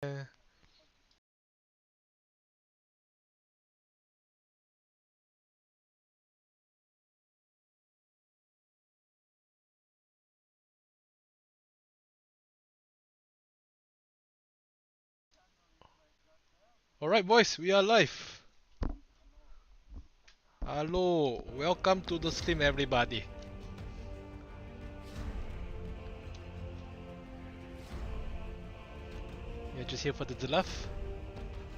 Alright boys, we are live. Hello, welcome to the stream everybody. You're just here for the deluff?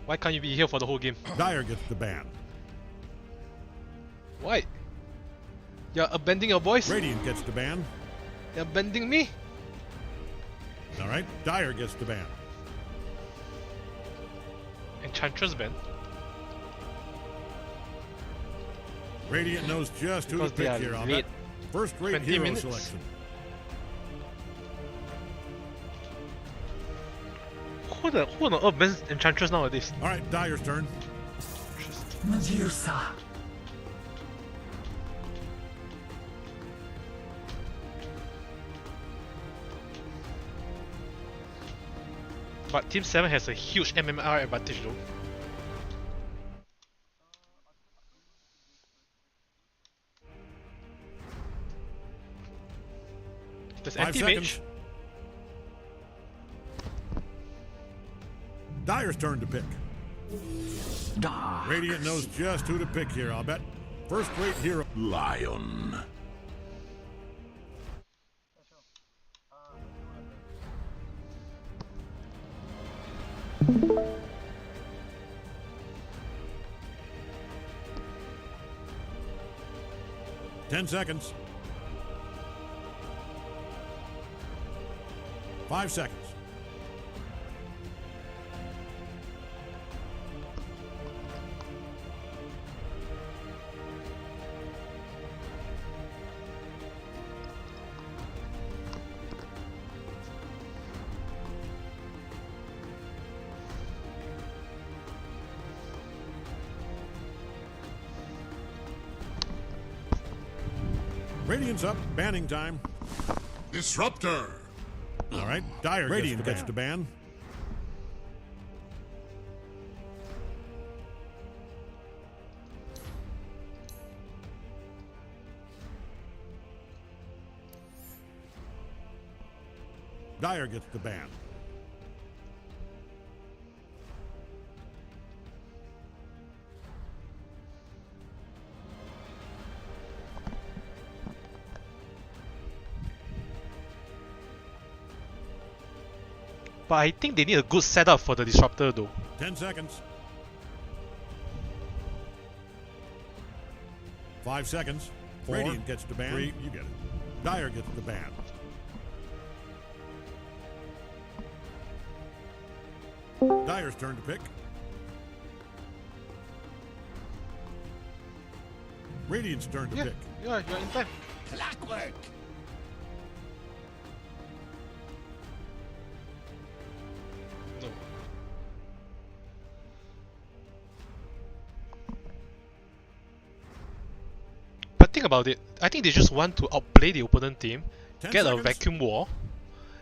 Why can't you be here for the whole game? Dyer gets the ban. Why? You're abandoning your boys? Radiant gets the ban. You're abandoning me? Alright, Dyer gets the ban. Enchantress ban? Radiant knows just who to Because they pick are here on late. that first rate 20 hero minutes. selection. Who on earth bans Enchantress nowadays? Alright, Dyer's turn. Medusa. But Team 7 has a huge MMR advantage though. There's 5 anti-mage. seconds. Dyer's turn to pick. Dark. Radiant knows just who to pick here, I'll bet. First rate hero. Lion. Ten seconds. 5 seconds. Radiant's up, banning time. Disruptor. Alright, Dyer Radiant gets the ban. Dyer gets the ban. But I think they need a good setup for the Disruptor though. 10 seconds. 5 seconds. 4, Radiant gets the ban. 3, you get it. Dyer gets the ban. Dyer's turn to pick. Radiant's turn to pick. Yeah, you're in time. Clockwork. No. But think about it, I think they just want to outplay the opponent team, 10 get seconds. a vacuum wall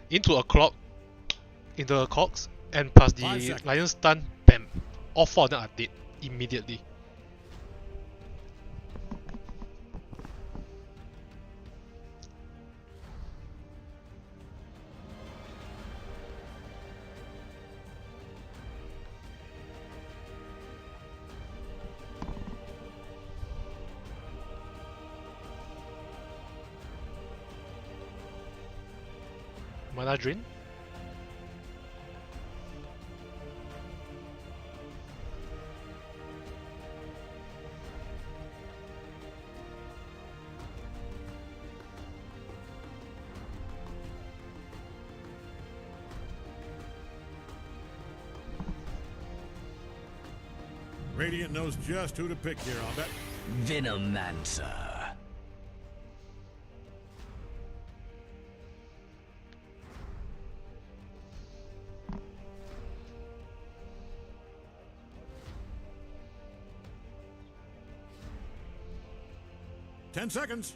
into a clock in the cogs, and plus 5 the seconds. Lion stun, bam. All 4 of them are dead immediately. Mana drain? Radiant knows just who to pick here, I'll bet. Venomancer. Ten seconds.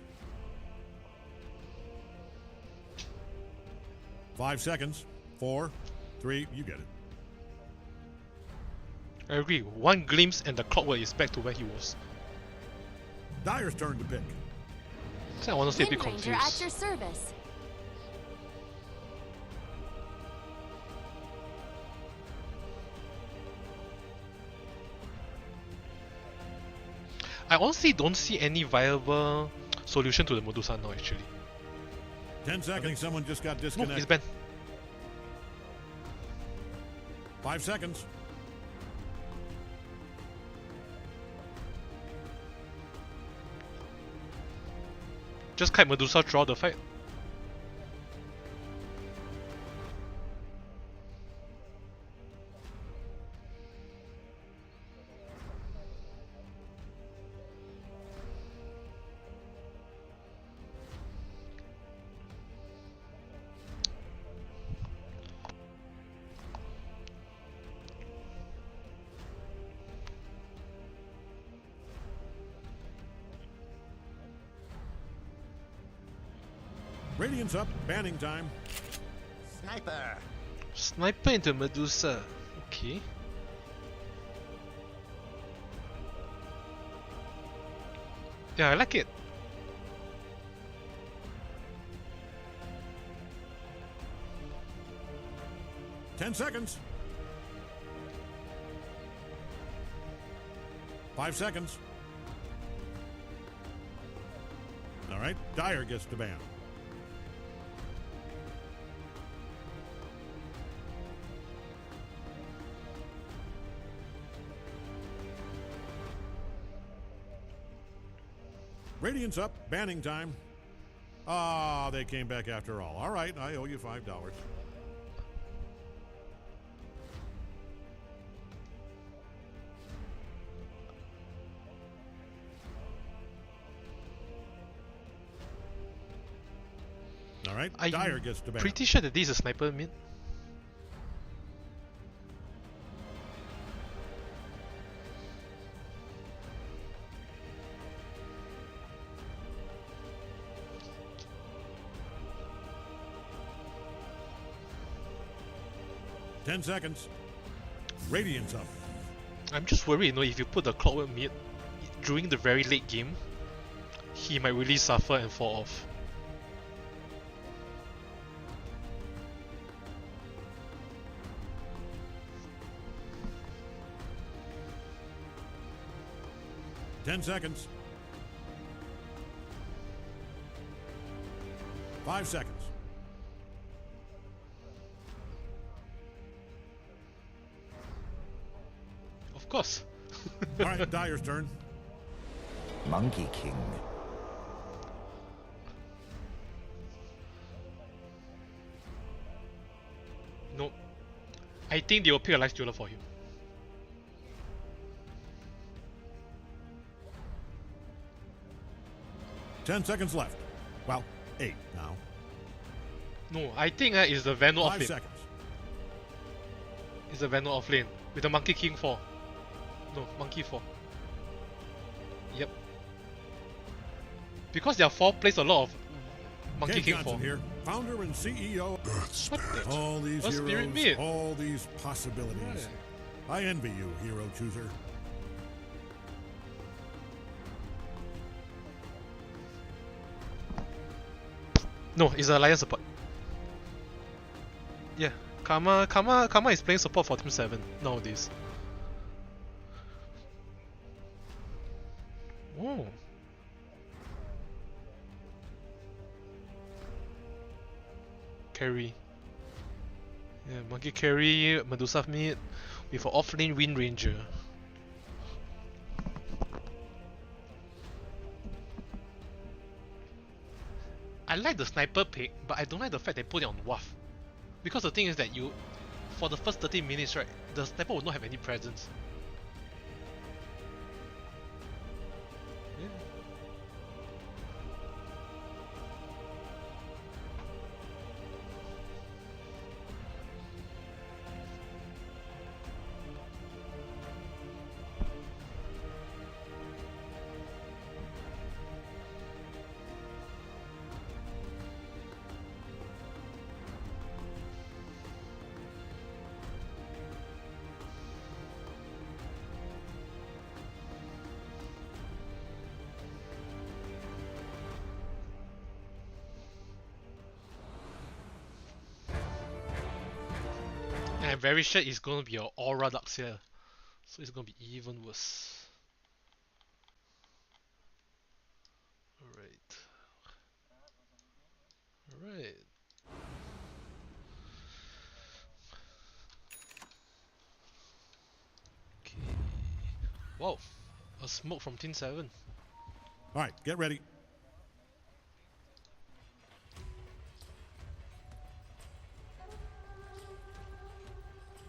5 seconds. 4, 3, you get it. I agree. One glimpse and the clockwork is back to where he was. Dyer's turn to pick. So I honestly a bit Wind Ranger at confused. your service. I honestly don't see any viable solution to the Medusa now actually. 10 seconds. Someone just got No, it's disconnected. banned. 5 seconds. Just kite Medusa throughout the fight. Radiant's up. Banning time. Sniper. Sniper into Medusa. Okay. Yeah, I like it. Ten seconds. 5 seconds. All right. Dyer gets the ban. Radiant's up. Banning time. Ah, they came back after all. All right, I owe you $5. All right, Are Dyer you gets the ban. pretty sure that this is a sniper mid? Ten seconds. Radiant's up. I'm just worried, you know, if you put the clockwork mid during the very late game, he might really suffer and fall off. Ten seconds. 5 seconds. Of course. All right, Dyer's turn. Monkey King. No. I think they will pick a life stealer for him. Ten seconds left. Well, 8 now. No, I think it's the Vano off 5 lane. seconds. It's the Vano off lane. With the Monkey King 4. No, Monkey 4. Yep. Because their 4 plays a lot of Monkey Kate King Johnson 4. here, founder and CEO. Earth Spirit. All these Earth Spirit heroes, mid. all these possibilities. Right. I envy you, hero chooser. No, it's a Alliance support. Yeah, Karma is playing support for Team 7 nowadays. Oh. Carry. Yeah, Monkey carry, Medusa mid with an offlane Wind Ranger. I like the sniper pick, but I don't like the fact they put it on Waff. Because the thing is that for the first 30 minutes, right, the sniper will not have any presence. Yeah. I'm very sure it's gonna be an Aura Lux here. So it's gonna be even worse. Alright. Alright. Okay. Wow. A smoke from Team 7. All right, get ready.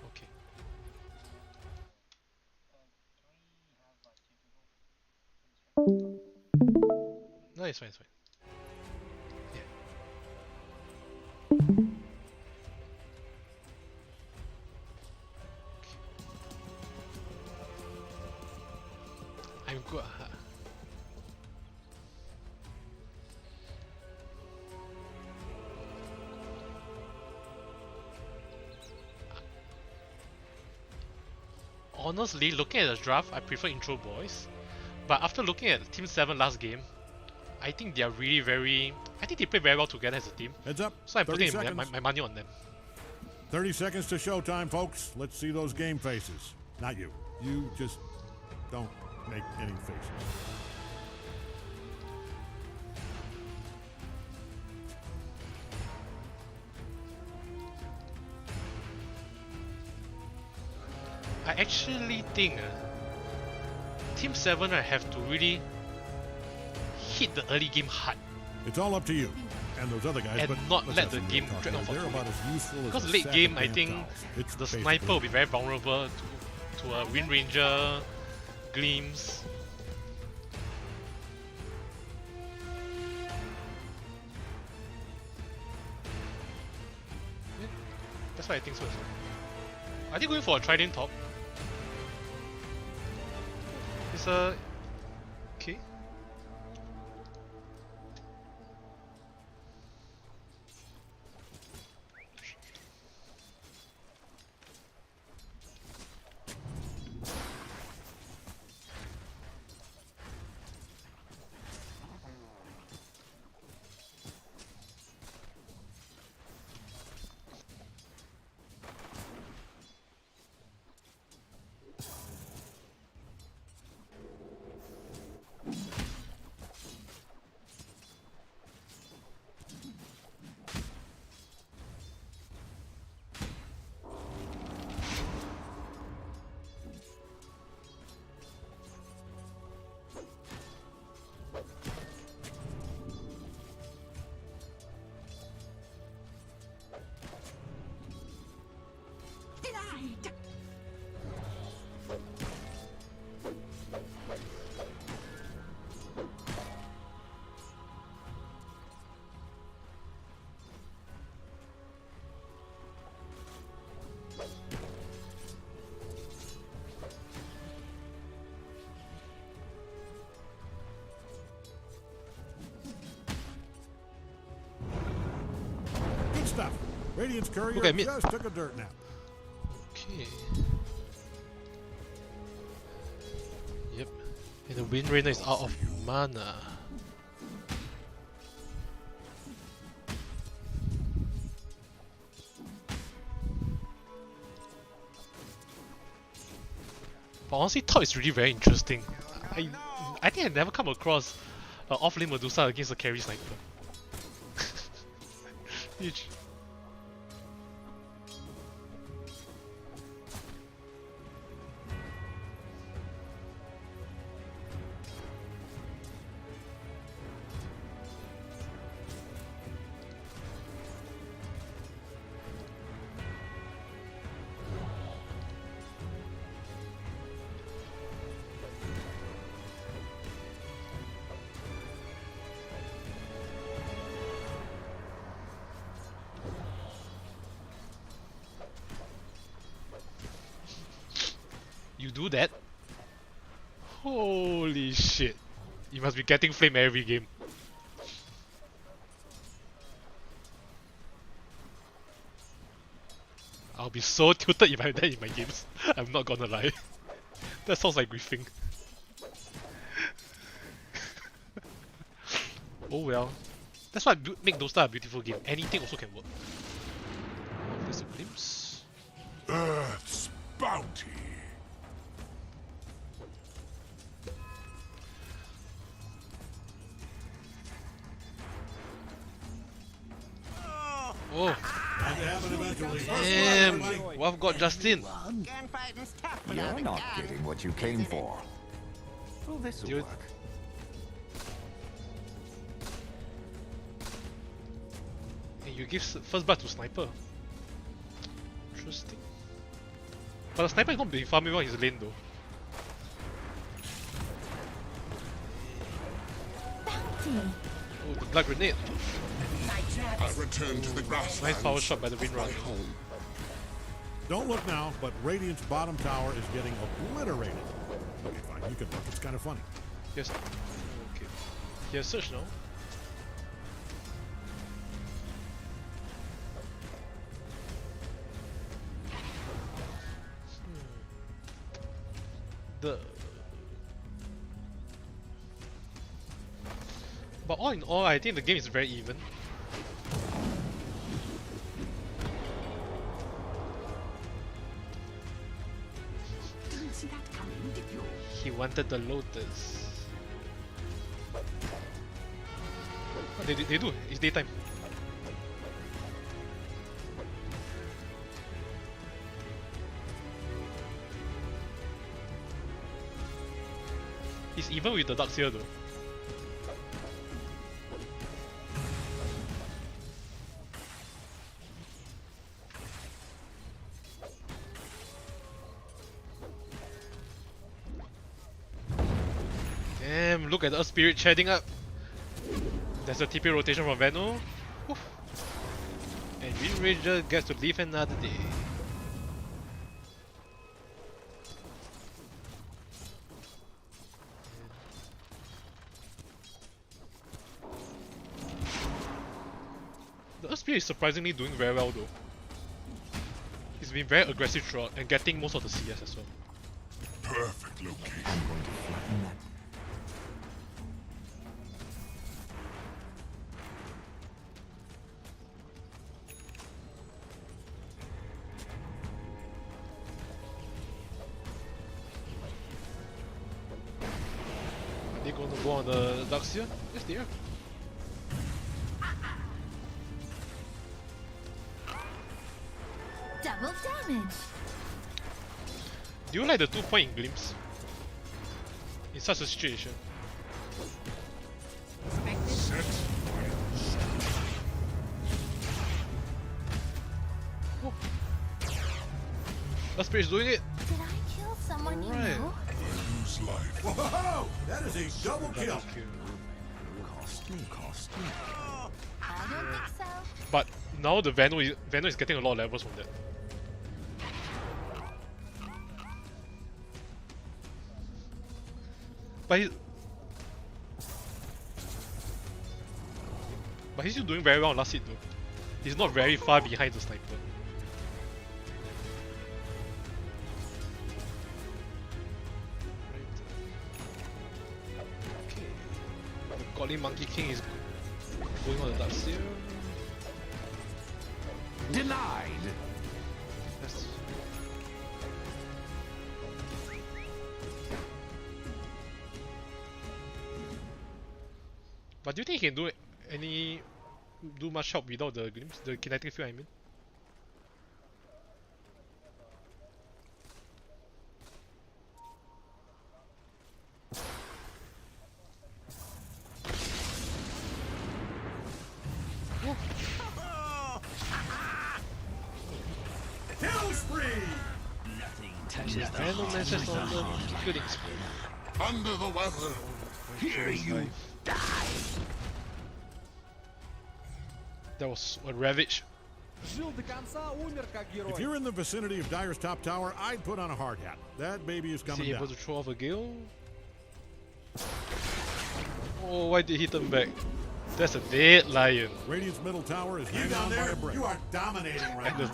Okay. No, it's fine, it's fine. Yeah. I'm good. Honestly, looking at the draft, I prefer Intro Boys. But after looking at Team 7 last game, I think they are really very... I think they play very well together as a team. Heads up. So I'm 30 putting seconds. my money on them. 30 seconds to showtime, folks. Let's see those game faces. Not you. You just don't make any faces. I actually think Team 7 have to really hit the early game hard. It's all up to you and those other guys, And but not let's let have the some game real talk drag on here. for They're too about long. as useful as Because a late sack game, of I damn think towels. It's the basically sniper will be very vulnerable to a Wind Ranger, Gleams. Yeah, that's what I think so. I think going for a Trident top. It's a... Okay. good stuff. Radiant's courier Okay, mid. just took a dirt nap. Okay. Yep. And the Wind Ranger is out of mana. But honestly, top is really very interesting. I think I never come across an off-lane Medusa against a carry sniper. Huge. You do that? Holy shit. You must be getting flame every game. I'll be so tilted if I die in my games. I'm not gonna lie. That sounds like griefing. Oh well. That's what make Dota a beautiful game. Anything also can work. There's a glimpse. Oh, Had to happen eventually. First blood, damn! everybody. Waf got Justin. Gunfighting's tough You're Oh not without a gun, getting what you came uh, for. Well, this'll Dude. work. And you give first blood to sniper. Interesting. But the sniper is not being farming well his lane though. Oh, the blood grenade. I return to the grasslands. Nice power shot by the Windrunner. Don't look now, but Radiant's bottom tower is getting obliterated. Okay, fine. You can look. It's kind of funny. Yes. Okay. He has search now. The. But all in all, I think the game is very even. Didn't see that coming, did you? He wanted the Lotus. Oh, they do. It's daytime. He's even with the ducks here though. Damn, look at the Earth Spirit shedding up. There's a TP rotation from Veno. Woof. And Wind Ranger gets to live another day. The Earth Spirit is surprisingly doing very well though. He's been very aggressive throughout and getting most of the CS as well. Perfect location. I'm going to flatten that. Are they going to go on the ducks here? Yes, they are. Double damage. Do you like the 2-point glimpse? In such a situation. Set. Earth Spirit is doing it! Did I kill someone Alright. you know? Lose life. Whoa! That is a double kill. Costly, costly. I don't think so. But now the Veno is getting a lot of levels from that. But he's still doing very well on last hit though. He's not very far behind the sniper. Okay. The Godly Monkey King is going on the dark seal. Denied. That's... But do you think he can do much help without the glimpse, the kinetic field I mean? Kill spree! Venom messages on the killing spree. Under the weather. Here you die. That was a ravage. If you're in the vicinity of Dire's top tower, I'd put on a hard hat. That baby is Is coming he able down. to throw off a gale? Oh, why did he turn back? That's a dead lion. Radiant's middle tower is hanging on by a brick. You are dominating right And now.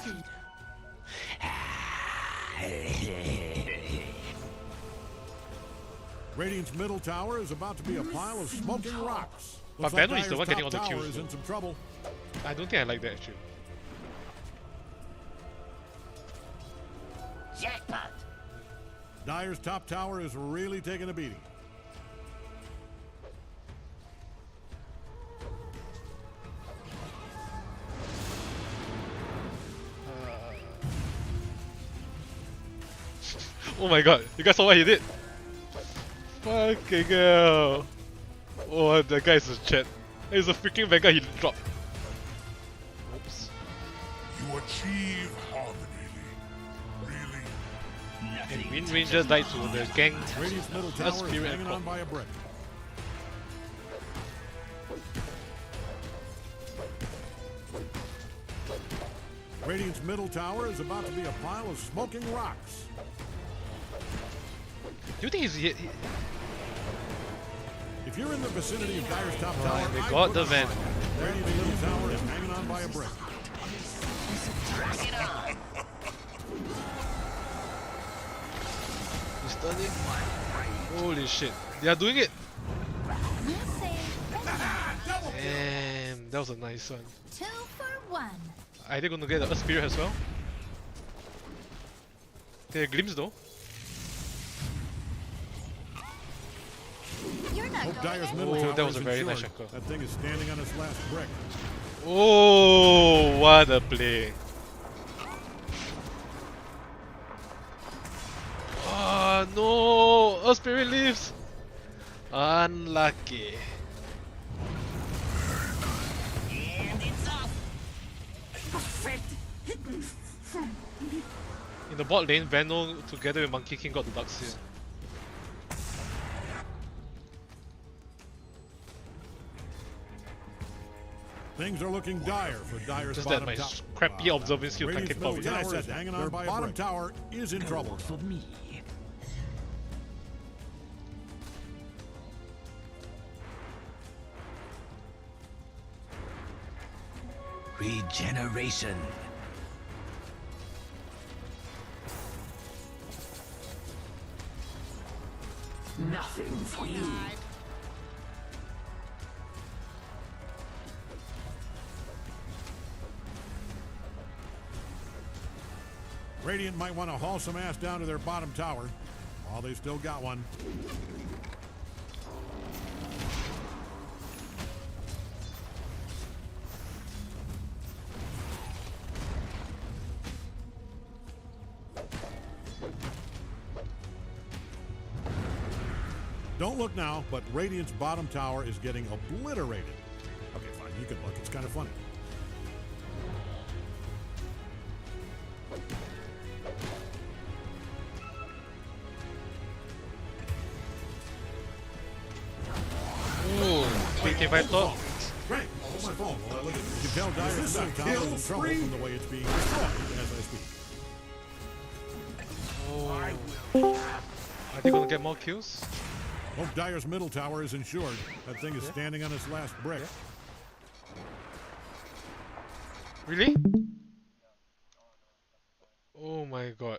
Radiant's middle tower is about to be a pile of smoking rocks. But Looks like Venom is the Dire's one getting top all the tower kills, is though. in some trouble. I don't think I like that actually. Jackpot. Dire's top tower is really taking a beating. Oh my god, you guys saw what he did? Fucking hell. Oh, that guy is a chat. He's a freaking Vanguard he dropped. Oops. You achieve harmony. Really? And Wind Ranger died to the gang. Radiant's middle That's tower is spirit hanging and on by a brick. Radiant's middle tower is about to be a pile of smoking rocks. Do you think he's... If you're in the vicinity of Dire's top tower, they I'd got put the it van. on. Radiant's middle tower is hanging on by a brick. He's stunning. Holy shit. They are doing it! You say friendly. Damn, that was a nice one. 2 for 1. Are they gonna get the Earth Spirit as well? Get a glimpse though. You're not Hope going Dire's in. middle Oh, tower that was is a very nice insured. shackle. That thing is standing on its last brick. Oh, what a play. Ah, no! Earth Spirit leaves! Unlucky. In the bot lane, Vano together with Monkey King got the Darkseer. Things are looking dire for Dire's Just that bottom my tower. crappy observing skill can't Radiant's keep up middle with it. tower is hanging on by a bottom tower is in trouble. For me. Regeneration. Nothing for you. Radiant might want to haul some ass down to their bottom tower while they still got one. Don't look now, but Radiant's bottom tower is getting obliterated. Okay, fine, you can look. It's kind of funny. Ooh, 25 top. Great. Hold my phone while I look at it. You can tell Dire's middle tower is in trouble from the way it's being destroyed as I speak. Oh. Are they gonna get more kills? Hope Dire's middle tower is insured. That thing is standing on its last brick. Really? Oh my god.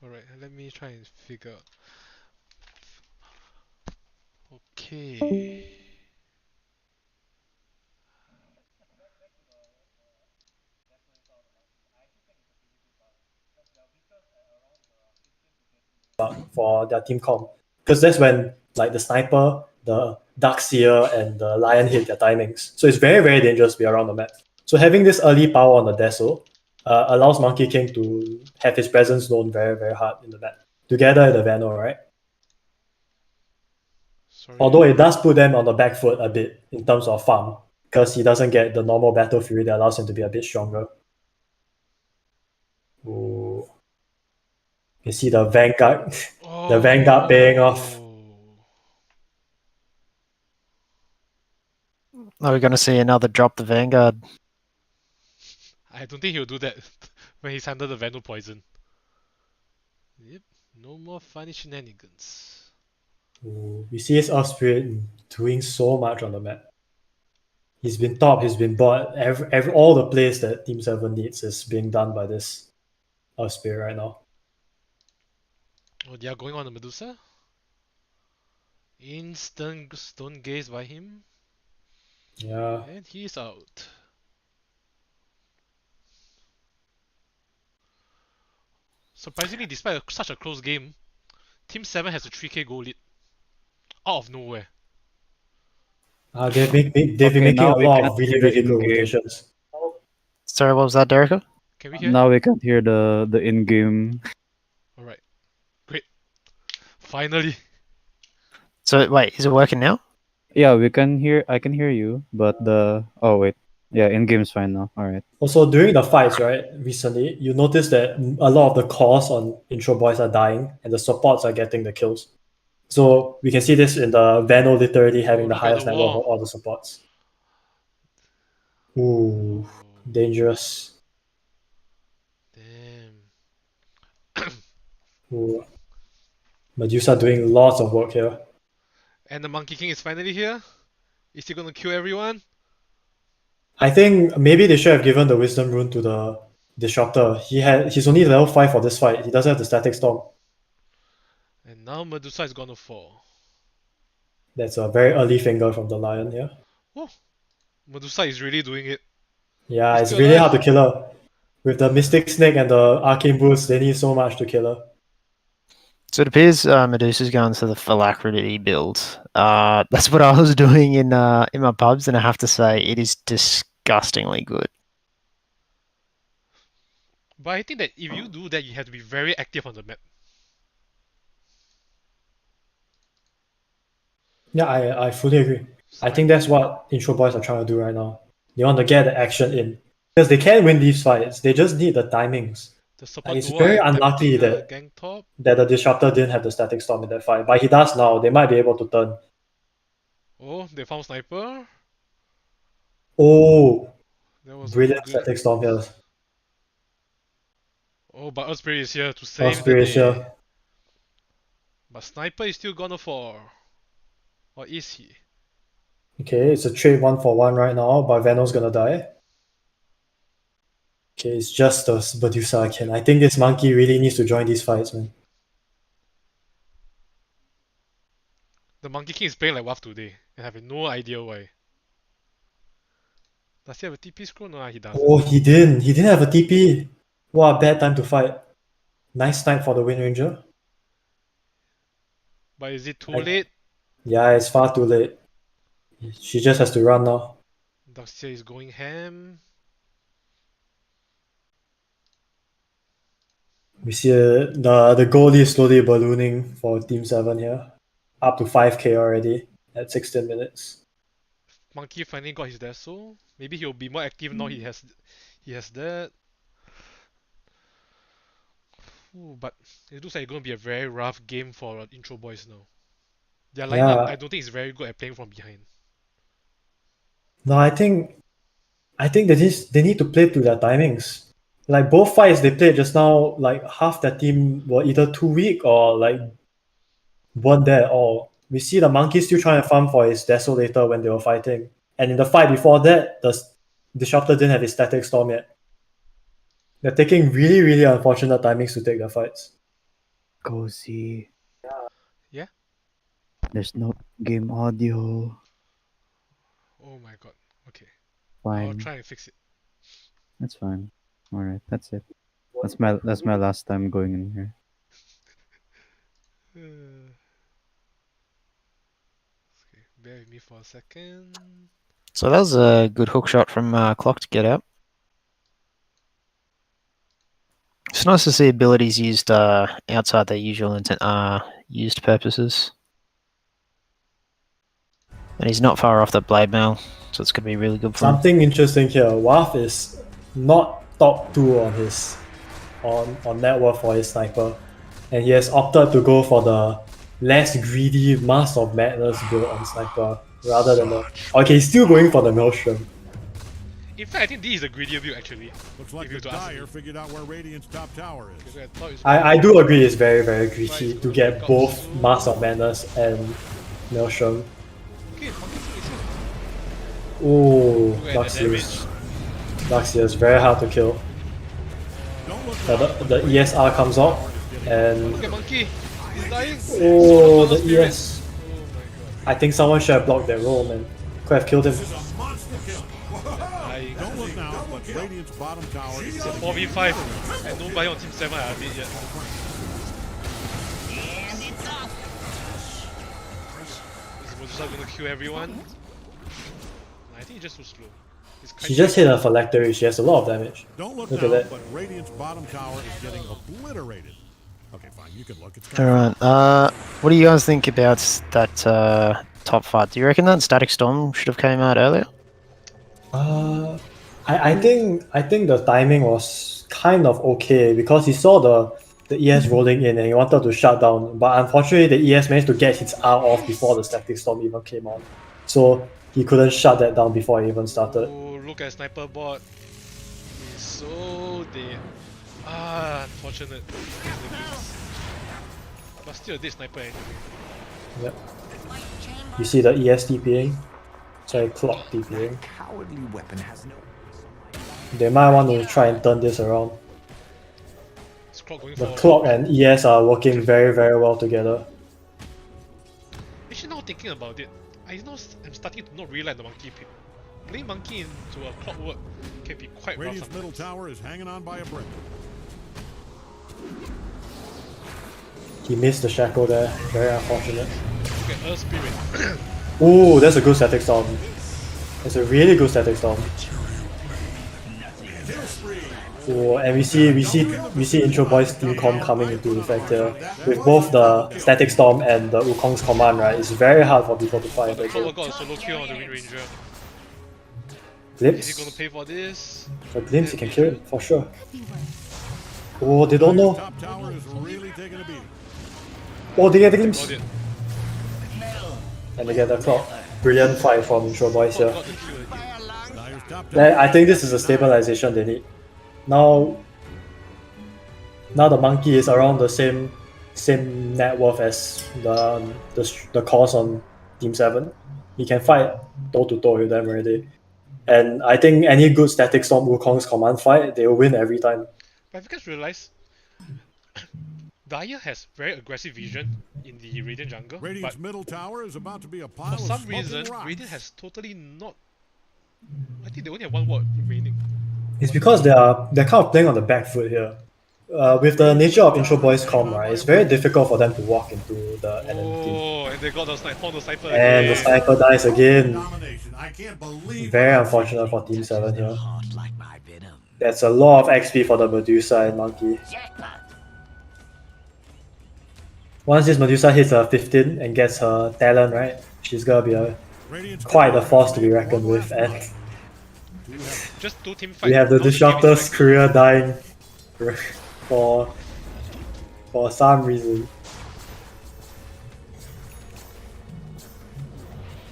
Alright, let me try and figure out. Okay. For their team comp, because that's when like the sniper, the Darkseer, and the Lion hit their timings. So it's very, very dangerous to be around the map. So having this early power on the Deso allows Monkey King to have his presence known very, very hard in the map. Together with the Vano, right? Sorry. Although it does put them on the back foot a bit in terms of farm, because he doesn't get the normal Battle Fury that allows him to be a bit stronger. Ooh. You see the Vanguard, the Vanguard paying off. Are we going to see another drop the Vanguard? I don't think he'll do that when he's under the Vano poison. Yep, no more funny shenanigans. Ooh, we see his Earth Spirit doing so much on the map. He's been top, he's been bought. All the plays that Team 7 needs is being done by this Earth Spirit right now. Oh, they are going on the Medusa? Instant stone gaze by him. Yeah. And he's out. Surprisingly, despite such a close game, Team 7 has a 3k goal lead. Out of nowhere. They've been making a lot of really, really good rotations. Sorry, what was that, Derica? Can we hear? Now we can hear the in-game. Alright. finally. So wait, is it working now? Yeah, we can hear. I can hear you, but the oh wait, yeah, in game's fine now. All right. Also, during the fights, right, recently, you notice that a lot of the cores on intro boys are dying and the supports are getting the kills. So we can see this in the Vano literally having the Look at highest the net worth of wall. all the supports. Ooh, dangerous. Damn. Ooh. Medusa doing lots of work here. And the Monkey King is finally here. Is he gonna kill everyone? I think maybe they should have given the wisdom rune to the disruptor. He's only level 5 for this fight. He doesn't have the static storm. And now Medusa is gonna fall. That's a very early finger from the lion here. Oh, Medusa is really doing it. Yeah, He's it's still really alive. hard to kill her. With the Mystic Snake and the Arcane Boost, they need so much to kill her. So it appears Medusa's going to the Phylactery build. That's what I was doing in my pubs, and I have to say it is disgustingly good. But I think that if you do that, you have to be very active on the map. Yeah, I fully agree. I think that's what intro boys are trying to do right now. They want to get the action in. Because they can win these fights, they just need the timings. The support It's duo very are unlucky attempting a that gang top. the disruptor didn't have the static storm in that fight. But he does now. They might be able to turn. Oh, they found sniper. Oh, That was a brilliant good. static storm here. Oh, but Earth Spirit is here to Earth save the Spirit is day. here. But sniper is still gonna fall. Or is he? Okay, it's a trade 1-for-1 right now, but Veno's gonna die. Okay, it's just the Medusa again. I think this monkey really needs to join these fights, man. The Monkey King is playing like WAF today, and I have no idea why. Does he have a TP scroll? No, he doesn't. Oh, he didn't. He didn't have a TP. What a bad time to fight. Nice snipe for the Wind Ranger. But is it too I- late? Yeah, it's far too late. She just has to run now. Daxia is going ham. We see the goal is slowly ballooning for Team 7 here. Up to 5k already at 16 minutes. Monkey finally got his Deso. Maybe he'll be more active now. He has that. Ooh, but it looks like it's gonna be a very rough game for intro boys now. Their lineup, Yeah. I don't think is very good at playing from behind. No, I think they need to play to their timings. Like both fights they played just now, like half their team were either too weak or like weren't there at all. We see the monkey still trying to farm for his Desolator when they were fighting. And in the fight before that, the Disruptor didn't have his Static Storm yet. They're taking really, really unfortunate timings to take their fights. Cozy. Yeah? There's no game audio. Oh my god. Okay. Fine. I'll try and fix it. That's fine. All right, that's it. That's my last time going in here. Okay, bear with me for a second. So that was a good hook shot from Clock to get out. It's nice to see abilities used outside their usual used purposes. And he's not far off the blade mail, so it's going to be really good for him. Something interesting here. Waf is not top 2 on his on net worth for his sniper. And he has opted to go for the less greedy Mask of Madness build on sniper rather than the. Okay, he's still going for the Maelstrom. In fact, I think this is a greedier build actually. Looks like If you the were to ask me. Dire figured out where Radiant's top tower is. Okay, I thought it was I do agree it's very, very Right, greedy so to we get got both Su. Mask of Madness and Maelstrom. Okay, Monkey King is here. Ooh, Look at the Luxius. Luxius, very hard to kill. Don't look The ESR comes out, Look and at Monkey. He's dying. oh, Solar the Spirit. ES. Oh my god. I think someone should have blocked that roll, man. Could have killed him. This is a monster kill. Dying. Don't look now, but Radiant's bottom tower is It's a 4v5 and nobody on team 7 are dead yet. Is Medusa gonna kill everyone? I think he's just too slow. He's She just hit a phylactery, she has a lot of damage. Don't look Look now, at that. but Radiant's bottom tower is getting obliterated. Okay, fine. You can look. It's All right. What do you guys think about that top fight? Do you reckon that Static Storm should have came out earlier? I think the timing was kind of okay because he saw the ES rolling in and he wanted to shut down, but unfortunately the ES managed to get his R off before the static storm even came on, so he couldn't shut that down before it even started. Oh, look at Sniper Bot. He's so dead. Ah, unfortunate. But still a dead sniper anyway. Yep. You see the ES TPing? Sorry, clock TPing. Cowardly weapon has no. They might want to try and turn this around. Is Clock going The for... clock and ES are working very, very well together. Actually, now thinking about it, I'm starting to not really like the monkey pick. Playing monkey into a clockwork can be quite rough Radiant's middle sometimes. tower is hanging on by a brick. He missed the shackle there, very unfortunate. Look at Earth Spirit. Ooh, that's a good static storm. It's a really good static storm. Oh, and we see Intro Boy's team com coming into effect here. With both the static storm and the Wukong's command, right? It's very hard for people to fight The against. Clockwork got a solo kill on the Wind Ranger. Is he gonna Glimpse. pay for this? A glimpse, he can kill it for sure. Oh, they don't know. Top tower is really taking a beating. Oh, they get the Got glimpse. it. And they get the clock. Brilliant fight from Intro Boys here. Got the kill again. Dyer's top tower. I think this is the stabilization they need. Now the monkey is around the same net worth as the cost on Team 7. He can fight toe to toe with them already. And I think any good static storm Wukong's command fight, they will win every time. But have you guys realised Dyer has very aggressive vision in the Radiant jungle, Radiant's but middle tower is about to be a pile for of some smoking reason rocks. Radiant has totally not... I think they only have one ward remaining. It's because they're kind of playing on the back foot here. With the nature of Intro Boys com, right, it's very difficult for them to walk into the enemy team. Oh, and they got the sniper And the again. sniper dies again. Domination. I can't believe Very unfortunate for Team 7 here. Heart like my venom. That's a lot of XP for the Medusa and Monkey. Once this Medusa hits her 15 and gets her talent, right, she's gonna be Radiant's quite a tower force is to be getting reckoned one with. last And fight. Just two team fights. we have the Now this game is Disruptor's like- career dying for some reason.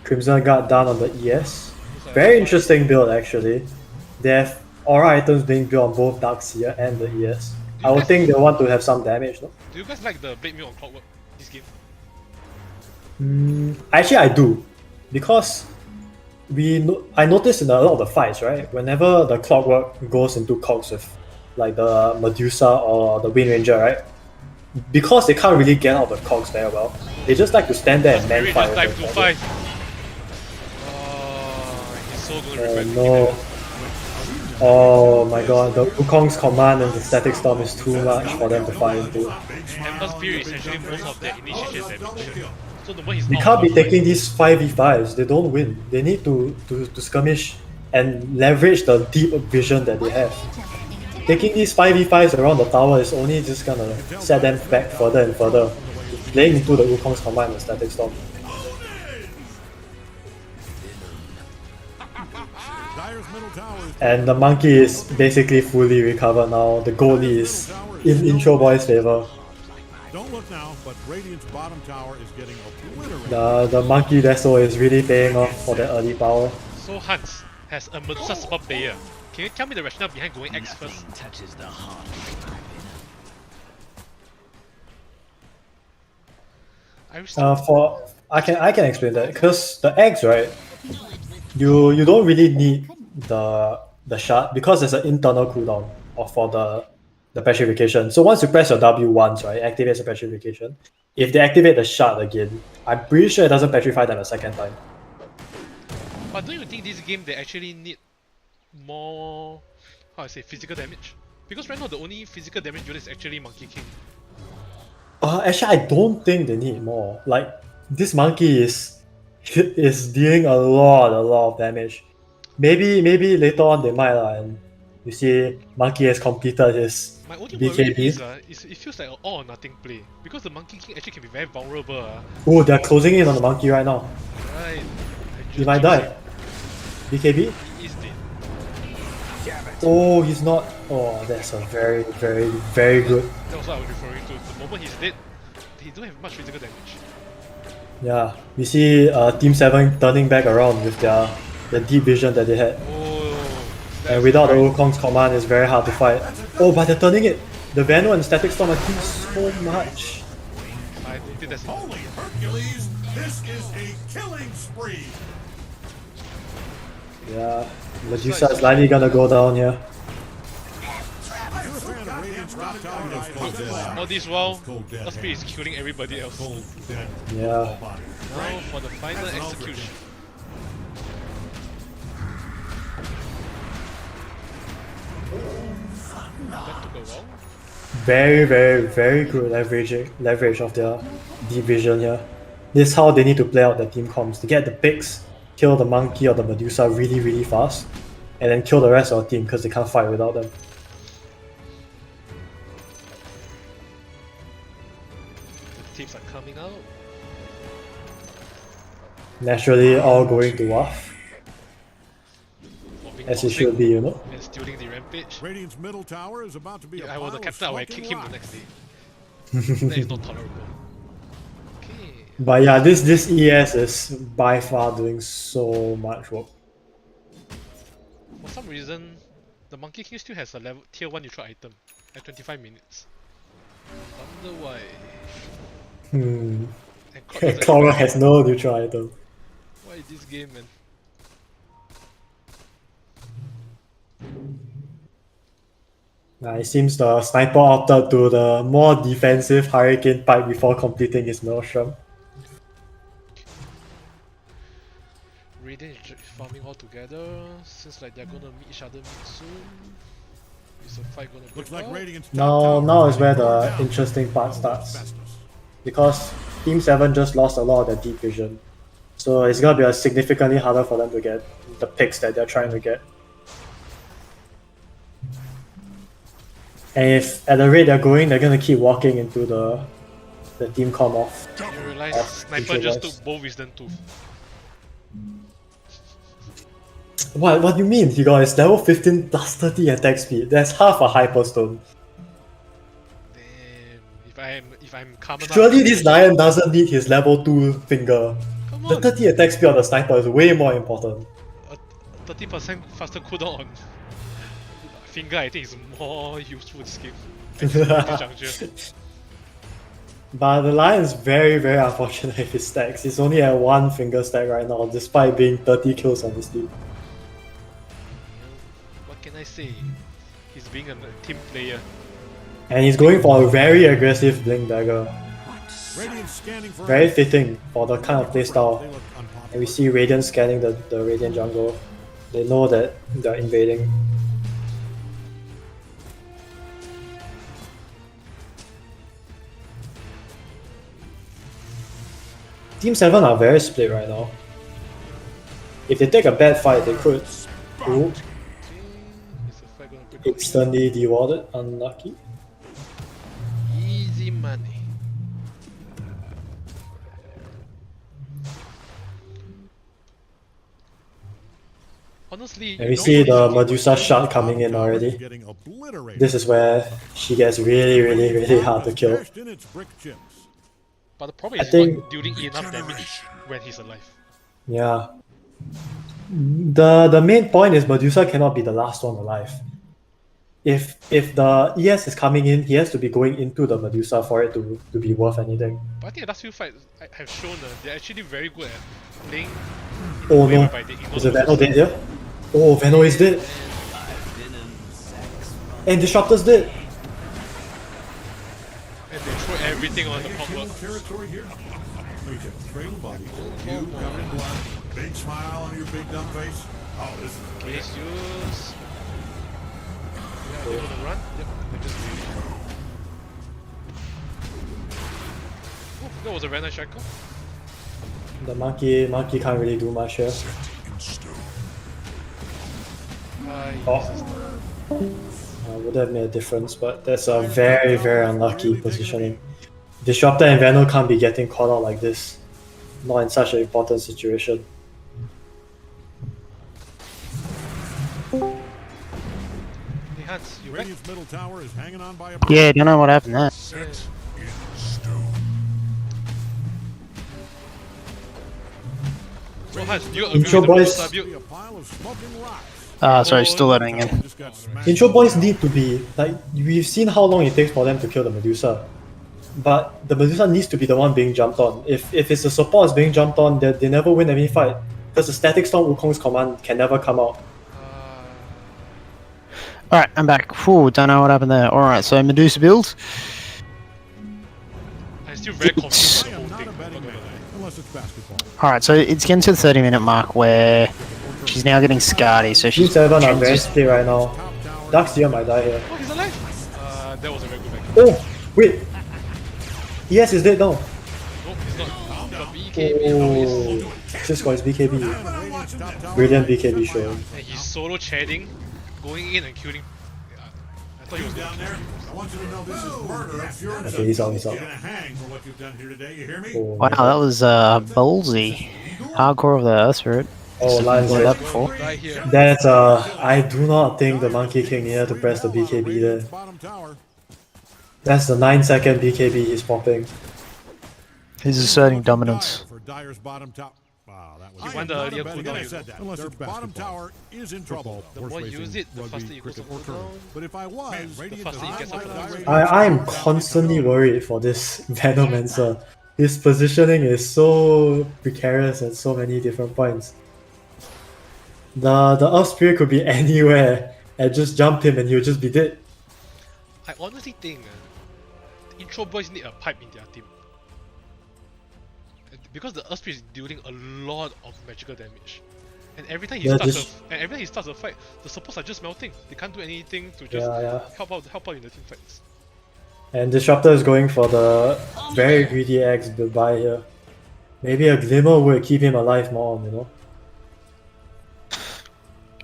Crimson Guard down on the ES. Very interesting build actually. They have aura items being built on both Darkseer and the ES. I would think they want to have some damage, no? Do you guys like the Blade Mill on Clockwork this game? Actually, I do, because I noticed in a lot of the fights, right? Whenever the Clockwork goes into cogs with like the Medusa or the Wind Ranger, right? Because they can't really get out of the cogs very well, they just like to stand there and man Spirit fight. just dive with to them. fight. Oh, he's so gonna regret Oh picking no. it. Oh my god, the Wukong's command and the static storm is too much for them to fight into. Ember Spirit is actually most of their initiation damage. So the moment he's They out can't be of the taking these 5v5s, they don't win. They need to skirmish and leverage the deep vision that they have. Taking these 5v5s around the tower is only just gonna set them back further and further, playing into the Wukong's command and static storm. Dyer's middle tower is And the monkey is basically fully recovered now. The goalie is in Intro Boy's favor. Don't look now, but Radiant's bottom tower is getting obliterated. The monkey vessel is really paying off for that early power. So Hans has a Medusa super player. Can you tell me the rationale behind going X first? Nothing touches the heart like my venom. I was I can explain that, because the eggs, right, you don't really need the shard because there's an internal cooldown for the petrification. So once you press your W once, right, it activates the petrification. If they activate the shard again, I'm pretty sure it doesn't petrify them a second time. But don't you think this game they actually need more, how I say, physical damage? Because right now the only physical damage unit is actually Monkey King. Actually, I don't think they need more. Like, this monkey is dealing a lot of damage. Maybe later on they might and You see, Monkey has completed his My only worry BKB. is it feels like an all or nothing play because the Monkey King actually can be very vulnerable. Oh, they're closing in on the Monkey right now. Right. He might die. BKB? He is dead. Oh, he's not. Oh, that's a very, very, very good. That was what I was referring to. The moment he's dead, he don't have much physical damage. Yeah, we see Team 7 turning back around with the deep vision that they had. Oh, And without the Wukong's command, it's very hard to fight. Oh, but they're turning it. The Vano and Static Storm are doing so much. I think that's it. Holy Hercules, this is a killing spree. Yeah, Medusa is likely gonna go down here. You're a fan of Radiant's top tower guy. Cold dead. All this while, Cold dead Osprey is killing everybody else. Cold dead. Yeah. Body. Now for the final That's an execution. That took a while. Very, very, very good leverage of their deep vision here. This is how they need to play out the team comms to get the picks, kill the monkey or the Medusa really, really fast, and then kill the rest of the team because they can't fight without them. The teams are coming out. Naturally, all going to Waff, Moving as it toxic should be, you know. and stealing the rampage. Radiant's middle tower is about to be If a I was the pile of captain, I would smoking kick him the rocks. next day. That is not tolerable. Okay. But yeah, this ES is by far doing so much work. For some reason, the Monkey King still has a level tier 1 neutral item at 25 minutes. Wonder why. Hmm. And Clock doesn't Clara have- has no neutral item. Why this game, man? It seems the sniper opted to the more defensive Hurricane pipe before completing his Maelstrom. Radiant is farming all together. Seems like they're gonna meet each other soon. Is the fight gonna break Looks like out? Radiant's top Now tower is where the going down. interesting part starts. Festus. Because Team 7 just lost a lot of their deep vision. So it's gonna be significantly harder for them to get the picks that they're trying to get. And if at the rate they're going, they're gonna keep walking into the team comm off. You realize Off Sniper just feature-wise. took both Wisdom Tooth. What do you mean? He got his level 15 plus 30 attack speed. That's half a Hyperstone. Damn, if I'm calm enough. Surely this Lion doesn't need his level 2 finger. Come The on, 30 attack speed of the sniper is way more important. a 30% faster cooldown on finger. I think is more useful this game. At this juncture. But the Lion is very, very unfortunate with his stacks. He's only at 1 finger stack right now, despite being 30 kills on his team. What can I say? He's being a team player. And he's going for a very aggressive Blink Dagger. Radiant's scanning for Very fitting for the kind of playstyle. They look unpopular. And we see Radiant scanning the Radiant jungle. They know that they're invading. Team 7 are very split right now. If they take a bad fight, they could Okay, is the fight gonna break out? instantly dewarded. Unlucky. Easy money. Honestly, And we see the Medusa shot coming in Top tower is already. getting obliterated. This is where she gets really, really, really hard to kill. Bashed in its brick chips. But the problem I is he's think- not dealing enough damage when he's alive. Yeah. The main point is Medusa cannot be the last one alive. If the ES is coming in, he has to be going into the Medusa for it to be worth anything. But I think the last few fights have shown they're actually very good at playing in Oh a way no. whereby they ignore Is the the Vano dead here? Oh, Vano is dead. And Disruptor's dead. and they throw everything on the pop Kill work. territory here. We can trail body. You covered in blood. Big smile on your big dumb face. Oh, this is great. Please use. Yeah, they're gonna run. Yep, they're just leaving. Oh, that was a very nice strike call. The monkey can't really do much here. Set in stone. Oh. This is Would have made a difference, but that's a very, very unlucky positioning. Disruptor and Venom can't be getting caught out like this. Not in such an important situation. Hey Hans, you back? Radiant's middle tower is hanging on by a Yeah, don't know what happened there. Set in stone. So Hans, do you agree with Intro the boys. Medusa Be build? a pile of smoking rocks. Sorry, still loading in. Just got smashed. Intro boys need to be like we've seen how long it takes for them to kill the Medusa. But the Medusa needs to be the one being jumped on. If it's the support is being jumped on, they never win any fight. Because the static storm Wukong's command can never come out. Alright, I'm back. Whew, don't know what happened there. Alright, so Medusa build. I'm still very confused I on the am whole not a thing. betting Not man, gonna lie. unless it's basketball. Alright, so it's getting to the 30-minute mark where she's now getting Scardy, so Team she's 7 are very transi- split right now. Darkseer might die here. Oh, he's alive! That was a very good back. Oh! Wait! Yes, he's dead now. Nope, he's not. He's got BKB. Oh, just got his BKB. Radiant's top tower Brilliant BKB show. And he's solo chading, going in and killing. I thought he was Down there, I want you to know this is murder. If you're Okay, he's out, he's out. You're gonna hang for what you've done here today. You hear me? Oh, Wow, that was ballsy. Hardcore of the Earth Spirit. oh Lion's Played that dead. before. right here. That's I do not think the Monkey King needed to press the BKB there. bottom tower. That's the 9-second BKB he's popping. He's asserting dominance. For Dyer's bottom top. Wow, that was. You I want am the not a earlier betting cooldown, man. you know. Unless their bottom tower is in trouble. The more you use it, the faster it goes to cooldown. But if I was, Radiant faster it gets up to the I'm constantly worried for this Venomancer. His positioning is so precarious at so many different points. The Earth Spirit could be anywhere and just jump him and he'll just be dead. I honestly think intro boys need a pipe in their team. Because the Earth Spirit is dealing a lot of magical damage. And every time he Yeah, starts this- and every time he starts a fight, the supports are just melting. They can't do anything to just Yeah. help out in the team fights. And Disruptor is going for the very greedy X goodbye here. Maybe a Glimmer would keep him alive more, you know?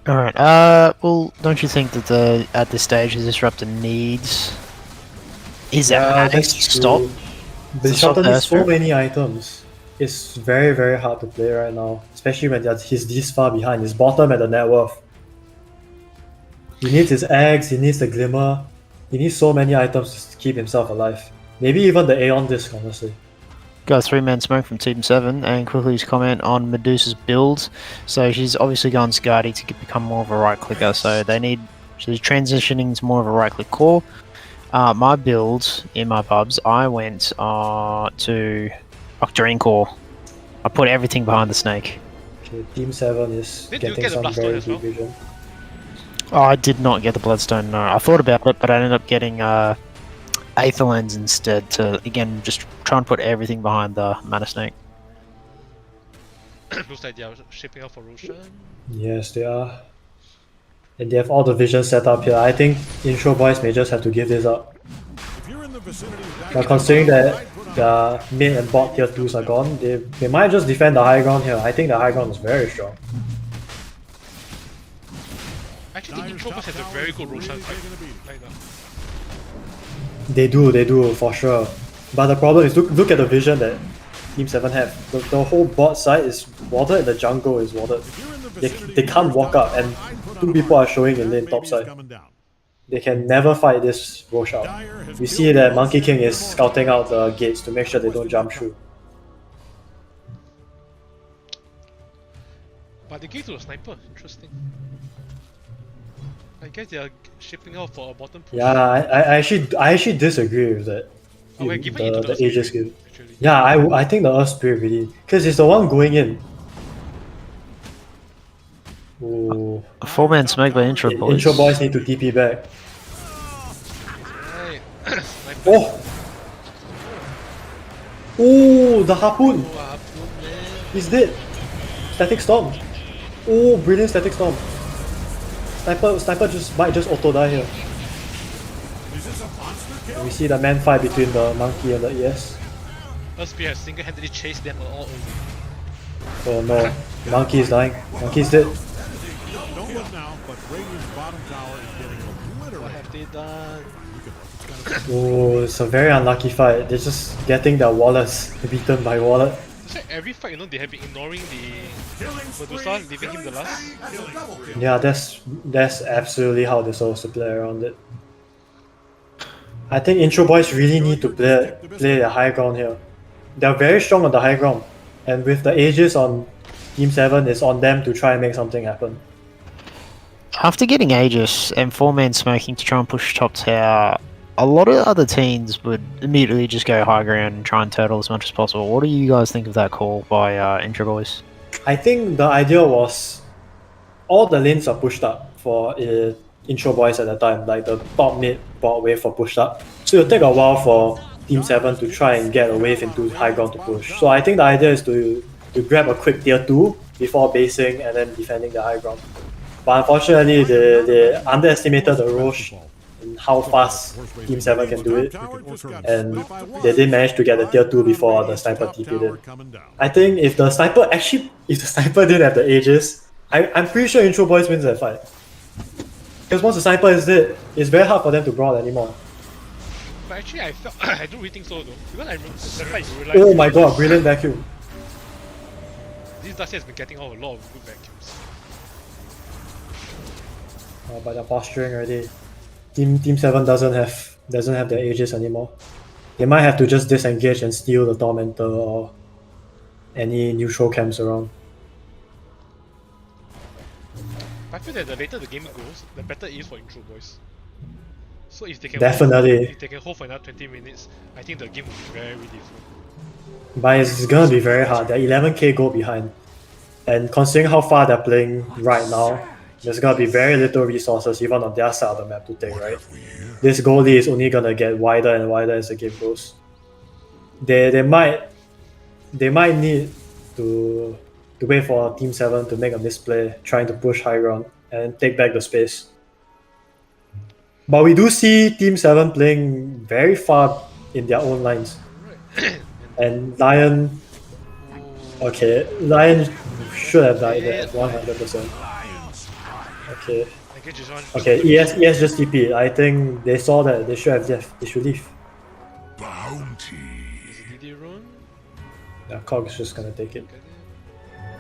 Alright, well, don't you think that at this stage the Disruptor needs his mechanics to stop? The Disruptor stop needs so Astro? many items. It's very, very hard to play right now. Especially when he's this far behind. He's bottom at the net worth. He needs his eggs, he needs the Glimmer. He needs so many items to keep himself alive. Maybe even the Aeon Disc, honestly. Got a 3-man smoke from Team 7, and quickly his comment on Medusa's build. So she's obviously gone Scardy to become more of a right clicker, so she's transitioning to more of a right click core. My build in my pubs, I went to Octarine core. I put everything behind the snake. Okay, Team 7 is Did you getting get the some Blastoise very as deep well? vision. Oh, I did not get the Bloodstone, no. I thought about it, but I ended up getting Aether Lens instead to, again, just try and put everything behind the Mana Snake. Looks like they are shaping up for Roshan. Yes, they are. And they have all the vision set up here. I think intro boys may just have to give this up. if you're in the vicinity of that, But considering that the mid and bot tier 2s are gone, they might just defend the high ground here. I think the high ground is very strong. I actually think intro boys has a very good Roshan fight right now. They do, for sure. But the problem is, look at the vision that Team 7 have. The whole bot side is warded and the jungle is warded. They can't walk up and two people are showing in lane top side. They can never fight this rush out. We see that Monkey King is scouting out the gates to make sure they don't jump through. But they gave to a sniper, interesting. I guess they are shaping out for a bottom push. Yeah, I actually disagree with that. Oh, we're giving it to The the Aegis Spirit, skill. actually. Yeah, I think the Earth Spirit really, because it's the one going in. Ooh. A 4-man smoke by intro boys. Intro boys need to TP back. Right. Sniper. Oh! Oh, the harpoon! Harpoon, man. He's dead! Static Storm! Oh, brilliant Static Storm! Sniper might just auto die here. And we see the man fight between the monkey and the ES. SP has single-handedly chased them all over. Oh no, monkey is dying. Monkey is dead. Don't look now, but Radiant's bottom tower is getting What have they done? Oh, it's a very unlucky fight. They're just getting their wallets beaten by wallet. It's like every fight, you know, they have been ignoring the Medusa, leaving him the last. Yeah, that's absolutely how they're supposed to play around it. I think intro boys really need to play the high ground here. They're very strong on the high ground, and with the Aegis on Team 7, it's on them to try and make something happen. After getting Aegis and 4-man smoking to try and push top tower, a lot of other teams would immediately just go high ground and try and turtle as much as possible. What do you guys think of that call by Intro Boys? I think the idea was all the lanes are pushed up for intro boys at the time, like the top mid bot wave for pushed up. So it'll take a while for Team 7 to try and get a wave into high ground to push. So I think the idea is to grab a quick tier 2 before basing and then defending the high ground. But unfortunately, they underestimated the Roche and how fast Team 7 can do it, and they didn't manage to get the tier 2 before the sniper TP'd in. I think if the sniper didn't have the Aegis, I'm pretty sure Intro Boys wins that fight. Because once the sniper is dead, it's very hard for them to brawl anymore. But actually, I felt I don't really think so though. Because I remember that fight you realize. Oh my god, brilliant vacuum. This Darcy has been getting out a lot of good vacuums. But they're posturing already. Team 7 doesn't have the Aegis anymore. They might have to just disengage and steal the Tormentor or any neutral camps around. I feel that the later the game goes, the better it is for intro boys. So if they can Definitely. if they can hold for another 20 minutes, I think the game will be very different. But it's gonna be very hard. They're 11k goal behind. And considering how far they're playing right now, there's gonna be very little resources even on their side of the map to take, right? This goal lead is only gonna get wider and wider as the game goes. They might need to wait for Team 7 to make a misplay, trying to push high ground and take back the space. But we do see Team 7 playing very far in their own lines. And Lion... Okay, Lion should have died there 100%. Okay. Okay, ES just TP. I think they saw that they should have left. They should leave. Bounty. Did they run? Yeah, Cog is just gonna take it.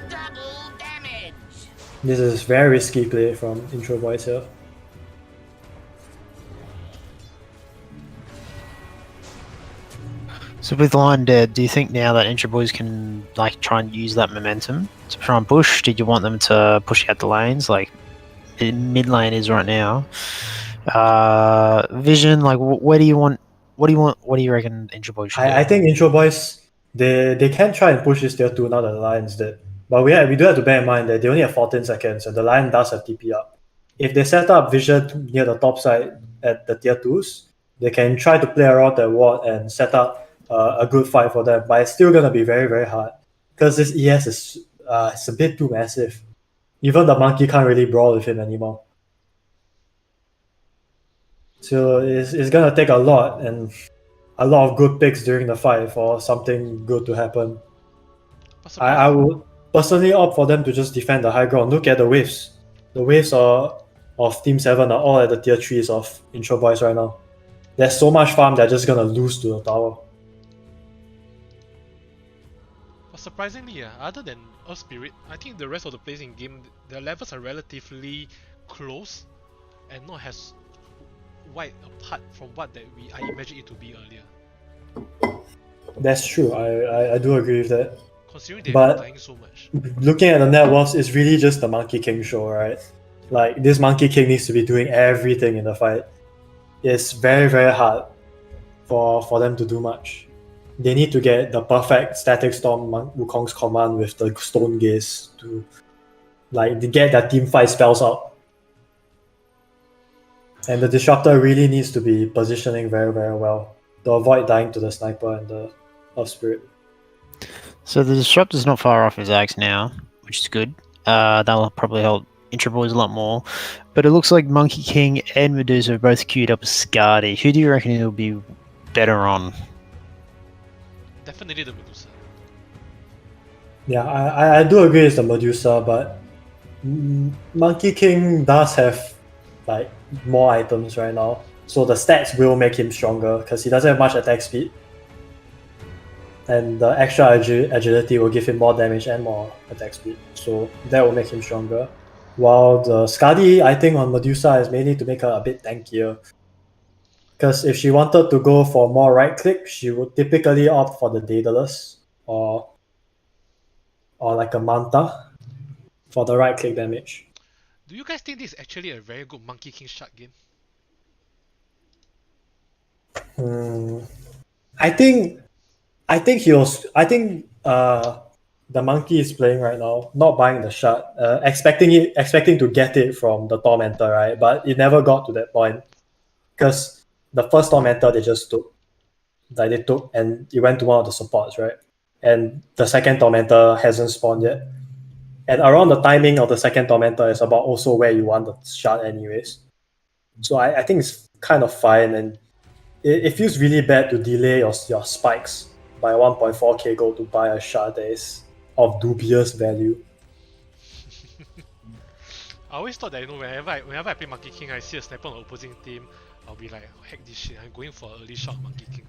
Double damage. This is very risky play from Intro Boys here. So with Lion dead, do you think now that Intro Boys can like try and use that momentum to try and push? Did you want them to push out the lanes like mid lane is right now? Vision, like where do you want? What do you reckon Intro Boys should do? I think Intro Boys they can try and push this tier 2 now that the Lion's dead. But we do have to bear in mind that they only have 14 seconds and the Lion does have TP up. If they set up Vision near the top side at the tier 2s, they can try to play around that ward and set up a good fight for them, but it's still gonna be very, very hard because this ES is it's a bit too massive. Even the monkey can't really brawl with him anymore. So it's gonna take a lot and a lot of good picks during the fight for something good to happen. I would personally opt for them to just defend the high ground. Look at the waves. The waves of Team 7 are all at the tier 3s of Intro Boys right now. There's so much farm they're just gonna lose to the tower. But surprisingly, other than Earth Spirit, I think the rest of the players in game, their levels are relatively close and not as wide apart from what I imagined it to be earlier. That's true. I do agree with that. Considering they've But been dying so much. looking at the net worths, it's really just the Monkey King show, right? Like this Monkey King needs to be doing everything in the fight. It's very, very hard for them to do much. They need to get the perfect static storm Wukong's command with the stone gaze to get their team fight spells out. And the disruptor really needs to be positioning very, very well to avoid dying to the sniper and the Earth Spirit. So the disruptor's not far off his axe now, which is good. That'll probably help Intro Boys a lot more. But it looks like Monkey King and Medusa are both queued up as Skadi. Who do you reckon he'll be better on? Definitely the Medusa. Yeah, I do agree it's the Medusa, but Monkey King does have like more items right now. So the stats will make him stronger because he doesn't have much attack speed. And the extra agility will give him more damage and more attack speed. So that will make him stronger. While the Skadi, I think on Medusa is mainly to make her a bit tankier. Because if she wanted to go for more right click, she would typically opt for the Daedalus or like a Manta for the right click damage. Do you guys think this is actually a very good Monkey King Shark game? I think the monkey is playing right now, not buying the shard, expecting to get it from the Tormentor, right? But it never got to that point because the first Tormentor they just took, and it went to one of the supports, right? And the second Tormentor hasn't spawned yet. And around the timing of the second Tormentor is about also where you want the shard anyways. So I think it's kind of fine, and it feels really bad to delay your spikes by 1.4k gold to buy a shard that is of dubious value. I always thought that, you know, whenever I play Monkey King, I see a sniper on the opposing team, I'll be like, oh, heck this shit, I'm going for early shot Monkey King.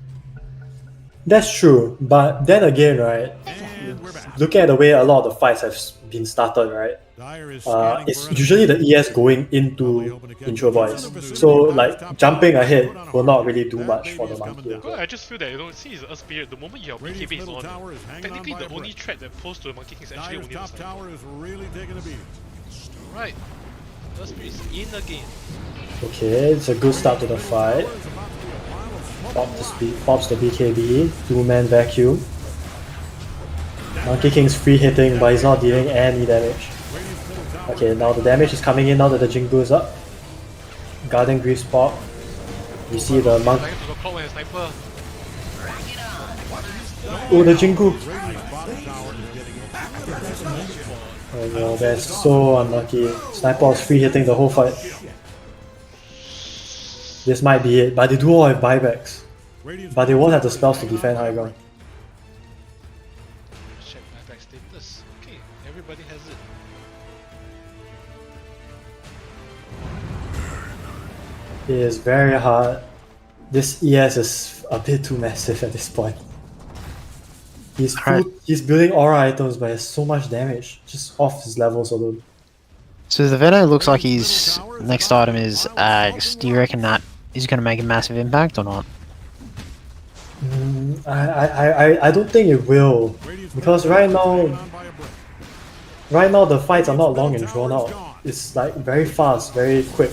That's true, but then again, right, looking at the way a lot of the fights have been started, right, it's usually the ES going into intro voice. So like jumping ahead will not really do much for the monkey. Well, I just feel that, you know, since it's a period, the moment your BKB is on, technically the only threat that posed to the Monkey King is actually only the sniper. Right, Spirit is in the game. Okay, it's a good start to the fight. Pops the BKB, 2-man vacuum. Monkey King's free hitting, but he's not dealing any damage. Okay, now the damage is coming in now that the Jingu is up. Guardian Grease pop. You see the monk. Oh, the Jingu! Oh no, that's so unlucky. Sniper was free hitting the whole fight. This might be it, but they do all have buybacks. But they won't have the spells to defend high ground. Check buyback status. Okay, everybody has it. It is very hard. This ES is a bit too massive at this point. He's building aura items, but he has so much damage just off his levels alone. So the Veto looks like his next item is Ags. Do you reckon that is going to make a massive impact or not? I don't think it will, because right now the fights are not long and drawn out. It's like very fast, very quick.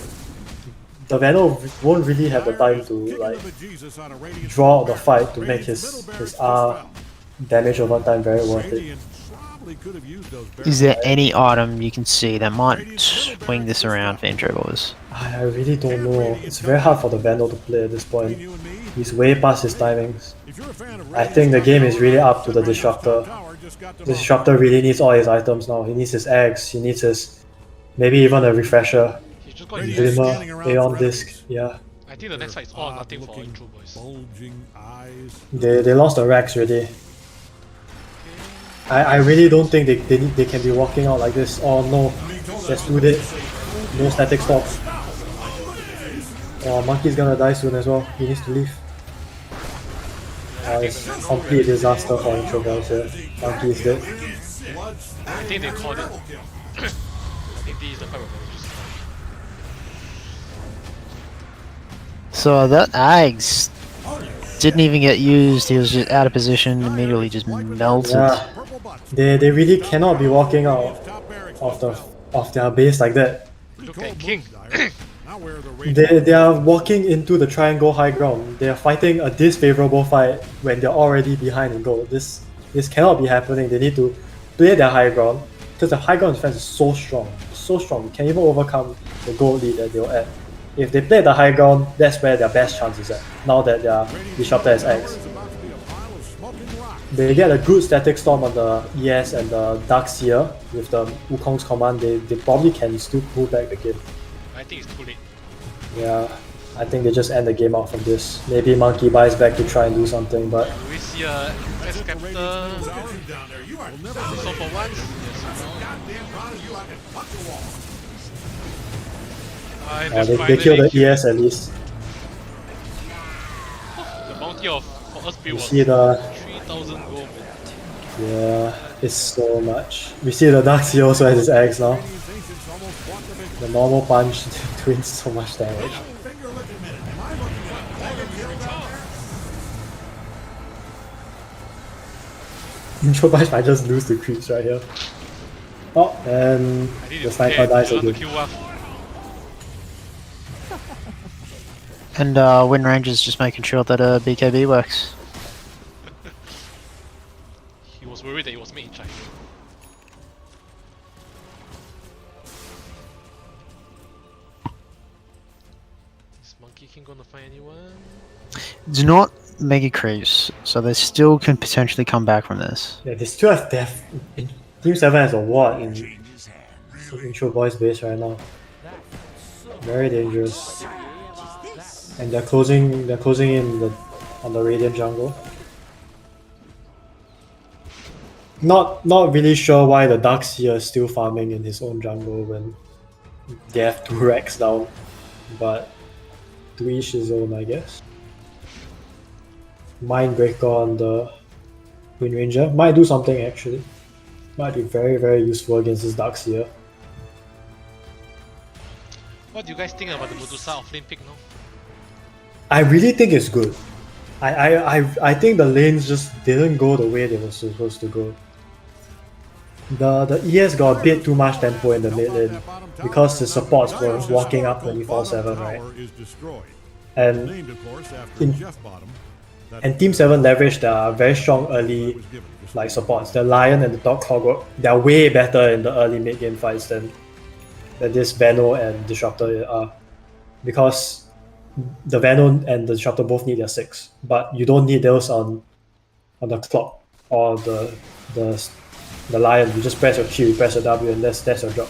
The Venom won't really have the time to like draw out the fight to make his R damage over time very worth it. Is there any item you can see that might swing this around for intro boys? I really don't know. It's very hard for the Vandal to play at this point. He's way past his timings. I think the game is really up to the Disruptor. The Disruptor really needs all his items now. He needs his eggs, he needs his... maybe even a refresher. Glimmer, Aeon Disc, yeah. I think the next fight is all or nothing for intro boys. They lost the Rex already. I really don't think they can be walking out like this. Oh no, let's do it. No static stops. Oh, Monkey's gonna die soon as well. He needs to leave. It's a complete disaster for intro boys here. Monkey is dead. I think they called it. I think this is the fight we're going to just... So that Ags didn't even get used. He was just out of position, immediately just melted. Yeah. They really cannot be walking out of their base like that. Look at King. They are walking into the triangle high ground. They are fighting a disfavorable fight when they're already behind in gold. This cannot be happening. They need to play their high ground because the high ground defense is so strong. You can even overcome the gold lead that they'll add. If they play the high ground, that's where their best chance is at. Now that their Disruptor is X. They get a good static storm on the ES and the Dark Seer with the Wukong's command. They probably can still pull back the game. I think it's too late. Yeah, I think they just end the game out from this. Maybe Monkey buys back to try and do something, but... Do we see a S-Captor? So for once? They killed the ES at least. The bounty of for us You was see the 3,000 gold. Man. yeah, it's so much. We see the Darkseer also has his axe now. Chinese ancients almost won the victory. The normal punch doing so much damage. Finger looking minute. Am I looking at a bag of kill down there? Intro punch might just lose the creeps right here. Oh, and I need the to sniper dies to again. kill Waf. And Wind Ranger's just making sure that BKB works. He was worried that it was made in China. Is Monkey King gonna find anyone? Mm. It's not mega creeps, so they still can potentially come back from this. Yeah, they still have death. Team 7 has a ward in Intro Boys base right now. Very dangerous. And they're closing in on the Radiant jungle. Not really sure why the Darkseer is still farming in his own jungle when they have 2 racks down. But to each his own, I guess. Mindbreaker on the Wind Ranger might do something actually. Might be very, very useful against this Darkseer. What do you guys think about the Medusa offlane pick now? I really think it's good. I think the lanes just didn't go the way they were supposed to go. The ES got a bit too much tempo in the mid lane because the supports were walking up 24/7, right? And Named, of course, after in- Jeff Bottom. and Team 7 leveraged their very strong early like supports. The Lion and the Dog Clockwork, they're way better in the early mid game fights than this Veno and Disruptor are. Because the Veno and the Disruptor both need their 6, but you don't need those on the clock or the Lion. You just press your Q, you press your W, and that's your job.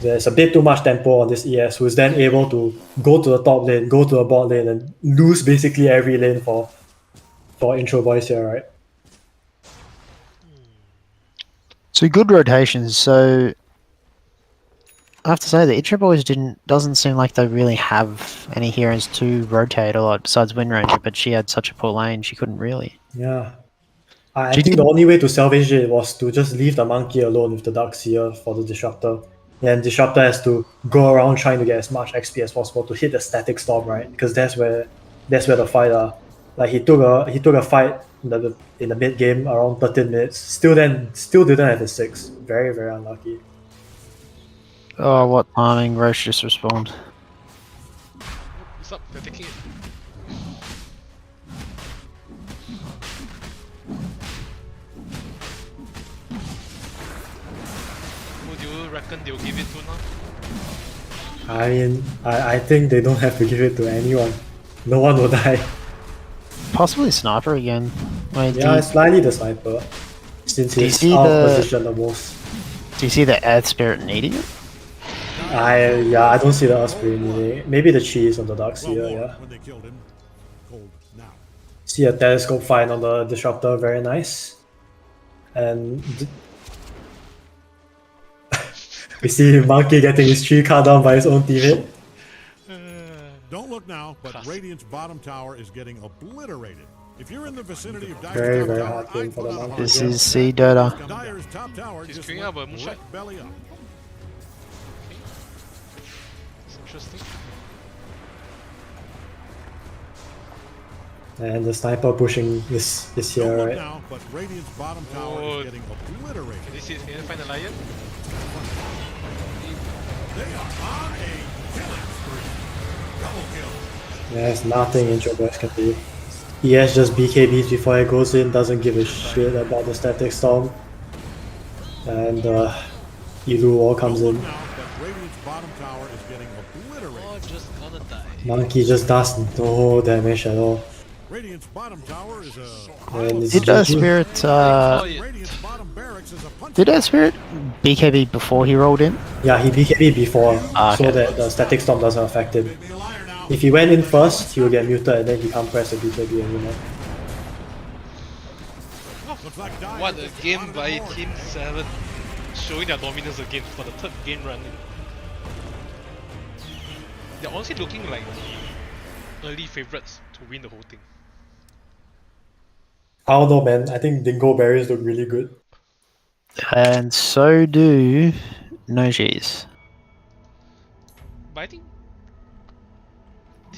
There's a bit too much tempo on this ES, who is then able to go to the top lane, go to the bot lane, and lose basically every lane for Intro Boys here, right? So good rotations. So I have to say the Intro Boys doesn't seem like they really have any heroes to rotate a lot besides Wind Ranger, but she had such a poor lane she couldn't really. Yeah. I think the only way to salvage it was to just leave the monkey alone with the Darkseer for the Disruptor. And Disruptor has to go around trying to get as much XP as possible to hit the static storm, right? Because that's where the fight are. Like he took a fight in the mid game around 13 minutes. Still didn't have his 6. Very, very unlucky. Oh, what timing! Roche just respawned. What's up? They're taking it. Who do you reckon they'll give it to now? I mean, I think they don't have to give it to anyone. No one will die. Possibly Sniper again. Wait, Yeah, it's likely the Sniper. Since Do you he's see out the- of position the most. do you see the Earth Spirit needing it? I don't see the Osprey needing it. Maybe the cheese on the Darkseer, yeah. When they killed him. Cold now. See a telescope fight on the Disruptor, very nice. And we see Monkey getting his tree cut down by his own teammate. Don't look now, but Classic. Radiant's bottom tower is getting obliterated. If you're in the vicinity of Dyer's Very, top very tower, hard game I'd for put the out a Monkey. This hard is C Dota. shot. Dyer's top tower He's just queuing went up a moonshot. right belly up. It's interesting. And the Sniper pushing is Don't here, look right? now, but Radiant's bottom tower Oh. is getting obliterated. Can you see? Can you find the lion? They are on a killing spree. Double kill. There's nothing Intro Boys can do. He has just BKBs before he goes in, doesn't give a shit about the static storm. And Ilu all comes Don't look in. now, but Radiant's bottom tower is getting obliterated. Oh, just gonna die. Monkey just does no damage at all. Radiant's bottom tower is a And it's Did GG. Spirit Radiant's bottom barracks is a punch. did Spirit BKB before he rolled in? Yeah, he BKB before Ah, okay. so that the static storm doesn't affect him. Be a liar now. If he went in first, he will get muted and then he can't press the BKB anymore. Looks like Dyer What a gets game one of by the more. Team 7. Showing their dominance again for the third game running. they're honestly looking like the early favorites to win the whole thing. I don't know, man. I think Dingo Berries look really good. And so do no cheese. But I think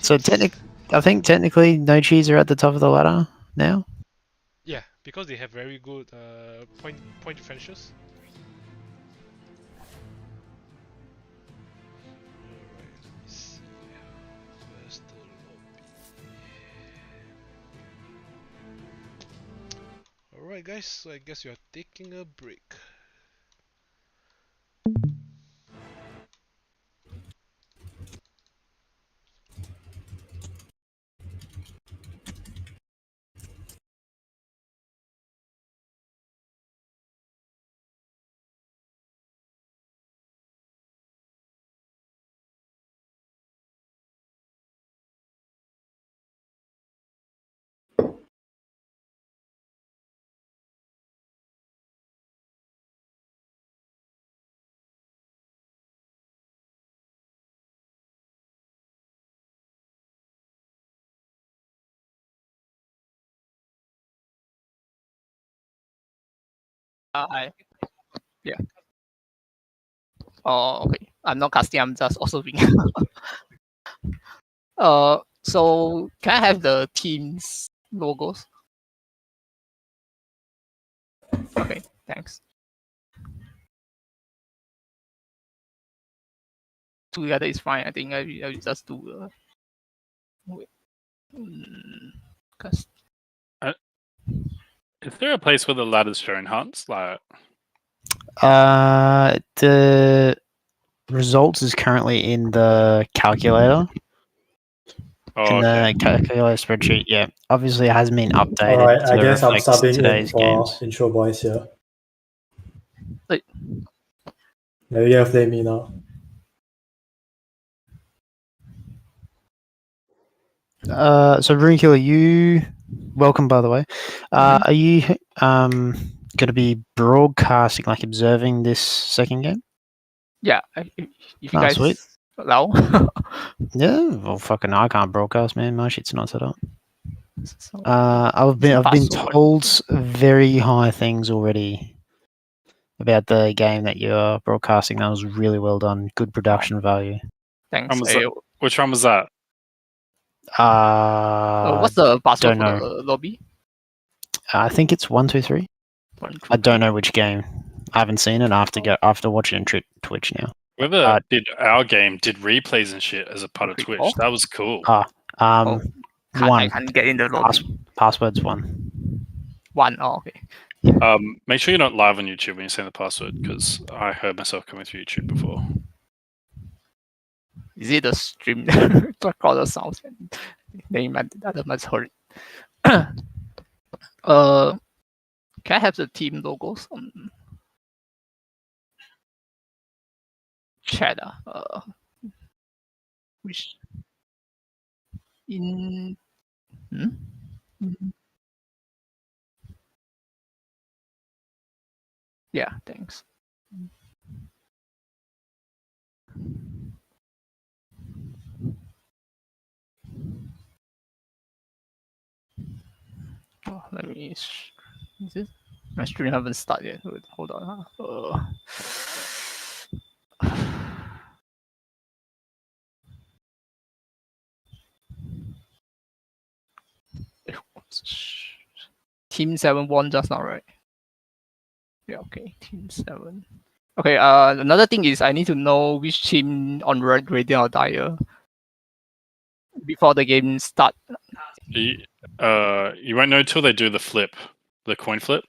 So teams, I think technically no cheese are at the top of the ladder now. yeah, because they have very good point differentials. Alright, let me see. Where's the lobby? Alright guys, so I guess we are taking a break. Hi. Yeah. Oh, okay. I'm not casting. I'm just also being. So can I have the team's logos? Okay, thanks. Together is fine. I think I will just do. Wait. Cause Is there a place where the ladder's shown, Hans? Like, The results is currently in the calculator. oh, In okay. the calculator spreadsheet, yeah. Obviously, it hasn't been updated Alright, I to guess I'm reflect subbing in today's for games. intro boys here. Wait. Maybe you have to blame me now. So Runekiller, you welcome by the way. Are you going to be broadcasting, like observing this second game? Yeah, if you Ah, guys sweet. allow. Yeah, well, fucking, I can't broadcast, man. My shit's not set up. So, I've been told very high things already about the game that you're broadcasting. That was really well done. Good production value. Thanks. Which one was that? What's the password don't for know. the lobby? I think it's 123. I don't know which game. I haven't seen it. I have to go after watching Twitch now. Whoever did our game did replays and shit as a part of Twitch. That was cool. One. I can't get in the lobby. Password's 1. 1. Oh, okay. Make sure you're not live on YouTube when you say the password, because I heard myself coming through YouTube before. Is it the stream recorder sounds? They might heard it. Can I have the team logos on chat? Which in yeah, thanks. Oh, let me. Is it? My stream haven't started yet. Hold on. Team 7 won just now, right? Yeah, okay. Team 7. Okay, another thing is I need to know which team on Red Radiant or Dire before the game start. You won't know till they do the flip, the coin flip.